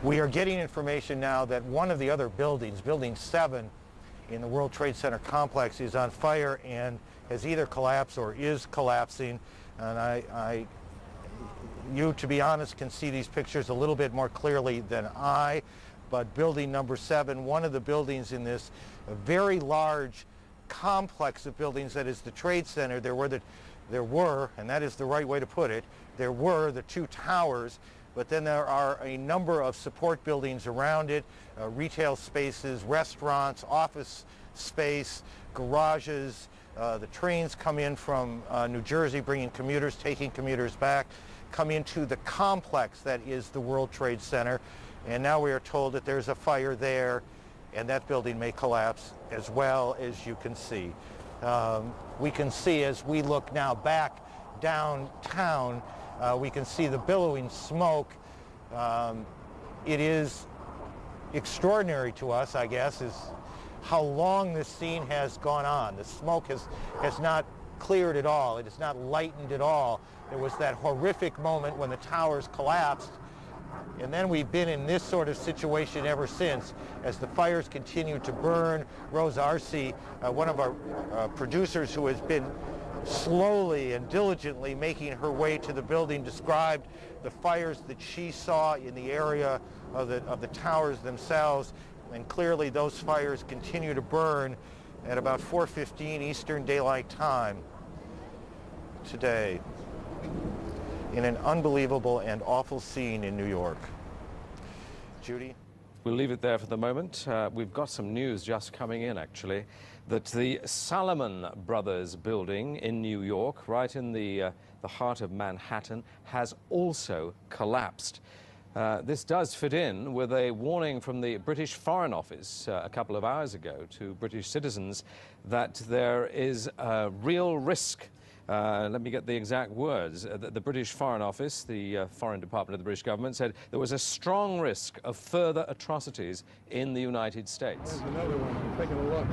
We are getting information now that one of the other buildings, Building 7 in the World Trade Center complex, is on fire and has either collapsed or is collapsing. And you, to be honest, can see these pictures a little bit more clearly than I. But building number 7, one of the buildings in this very large complex of buildings that is the Trade Center, there were, and that is the right way to put it, there were the 2 towers, but then there are a number of support buildings around it, retail spaces, restaurants, office space, garages. The trains come in from New Jersey, bringing commuters, taking commuters back, come into the complex that is the World Trade Center. And now we are told that there's a fire there, and that building may collapse as well, as you can see. We can see, as we look now back downtown, we can see the billowing smoke. It is extraordinary to us, I guess, is how long this scene has gone on. The smoke has not cleared at all. It has not lightened at all. There was that horrific moment when the towers collapsed, and then we've been in this sort of situation ever since as the fires continue to burn. Rose Arce, one of our producers who has been slowly and diligently making her way to the building, described the fires that she saw in the area of the towers themselves. And clearly those fires continue to burn at about 4:15 Eastern Daylight Time today in an unbelievable and awful scene in New York. Judy? We'll leave it there for the moment. We've got some news just coming in, actually, that the Salomon Brothers building in New York, right in the heart of Manhattan, has also collapsed. This does fit in with a warning from the British Foreign Office a couple of hours ago to British citizens that there is a real risk. Let me get the exact words. The British Foreign Office, the Foreign Department of the British government, said there was a strong risk of further atrocities in the United States. There's another one. I'm taking a look.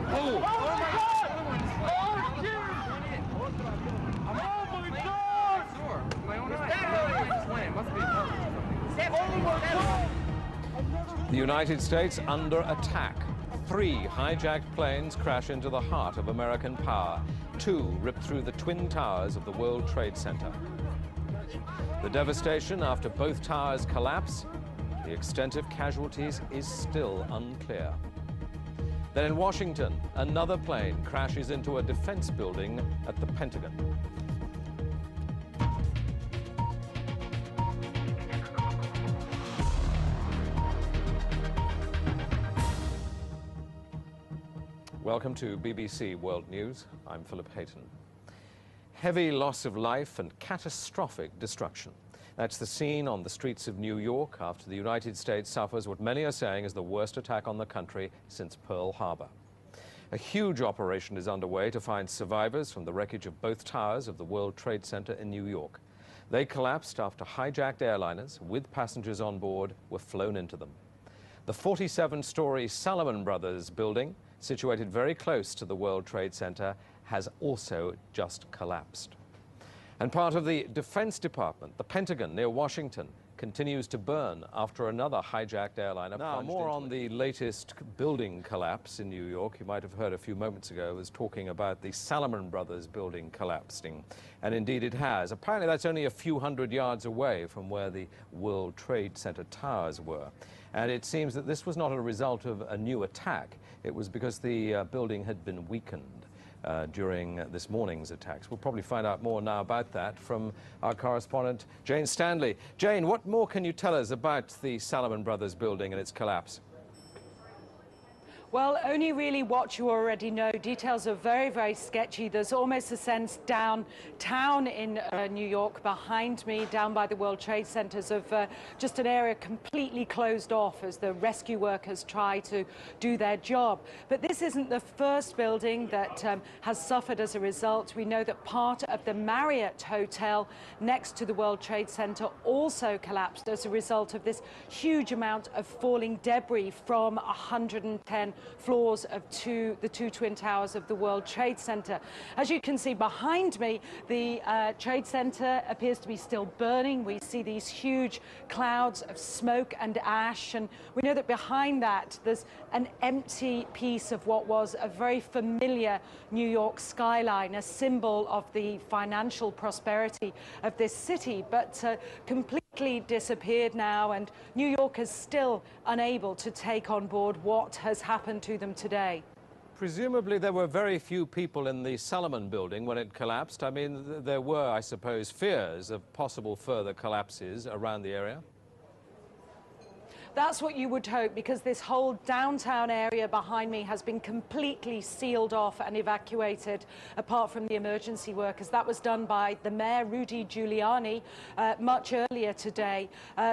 Oh my God! Oh, dear! Oh my God! My own must be. The United States under attack. 3 hijacked planes crash into the heart of American power. 2 rip through the twin towers of the World Trade Center. The devastation after both towers collapse, the extent of casualties is still unclear. Then in Washington, another plane crashes into a defense building at the Pentagon. Welcome to BBC World News. I'm Philip Hayton. Heavy loss of life and catastrophic destruction. That's the scene on the streets of New York after the United States suffers what many are saying is the worst attack on the country since Pearl Harbor. A huge operation is underway to find survivors from the wreckage of both towers of the World Trade Center in New York. They collapsed after hijacked airliners with passengers on board were flown into them. The 47-story Salomon Brothers building, situated very close to the World Trade Center, has also just collapsed. And part of the Defense Department, the Pentagon near Washington, continues to burn after another hijacked airliner. Now, more on the latest building collapse in New York. You might have heard a few moments ago I was talking about the Salomon Brothers building collapsing. And indeed it has. Apparently that's only a few hundred yards away from where the World Trade Center towers were. And it seems that this was not a result of a new attack. It was because the building had been weakened during this morning's attacks. We'll probably find out more now about that from our correspondent, Jane Stanley. Jane, what more can you tell us about the Salomon Brothers building and its collapse? Well, only really what you already know. Details are very, very sketchy. There's almost a sense downtown in New York behind me, down by the World Trade Centers, of just an area completely closed off as the rescue workers try to do their job. But this isn't the first building that has suffered as a result. We know that part of the Marriott Hotel next to the World Trade Center also collapsed as a result of this huge amount of falling debris from 110 floors of the two twin towers of the World Trade Center. As you can see behind me, the Trade Center appears to be still burning. We see these huge clouds of smoke and ash, and we know that behind that there's an empty piece of what was a very familiar New York skyline, a symbol of the financial prosperity of this city, but completely disappeared now, and New York is still unable to take on board what has happened to them today. Presumably there were very few people in the Salomon building when it collapsed. I mean, there were, I suppose, fears of possible further collapses around the area. That's what you would hope, because this whole downtown area behind me has been completely sealed off and evacuated, apart from the emergency workers. That was done by the mayor, Rudy Giuliani, much earlier today,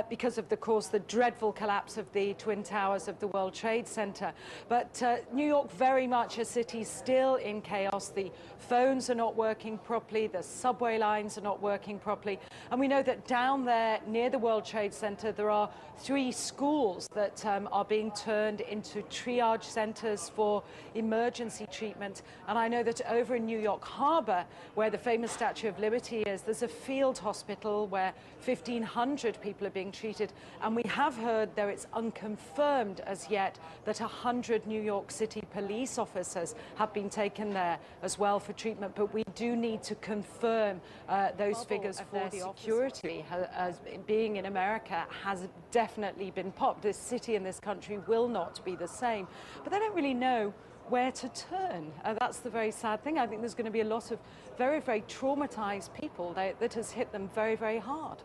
because of, course, the dreadful collapse of the Twin Towers of the World Trade Center. But New York, very much a city still in chaos. The phones are not working properly, the subway lines are not working properly. And we know that down there near the World Trade Center, there are 3 schools that are being turned into triage centers for emergency treatment. And I know that over in New York Harbor, where the famous Statue of Liberty is, there's a field hospital where 1,500 people are being treated. And we have heard, though it's unconfirmed as yet, that 100 New York City police officers have been taken there as well for treatment. But we do need to confirm those figures for the security. As being in America has definitely been popped. This city and this country will not be the same. But they don't really know where to turn. That's the very sad thing. I think there's going to be a lot of very, very traumatized people that has hit them very, very hard.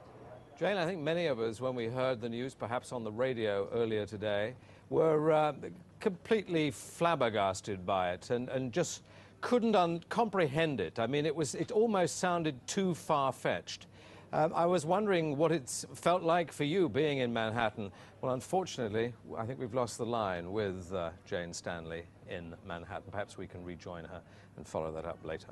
Jane, I think many of us, when we heard the news, perhaps on the radio earlier today, were completely flabbergasted by it and just couldn't comprehend it. I mean, it almost sounded too far-fetched. I was wondering what it's felt like for you being in Manhattan. Well, unfortunately, I think we've lost the line with Jane Stanley in Manhattan. Perhaps we can rejoin her and follow that up later.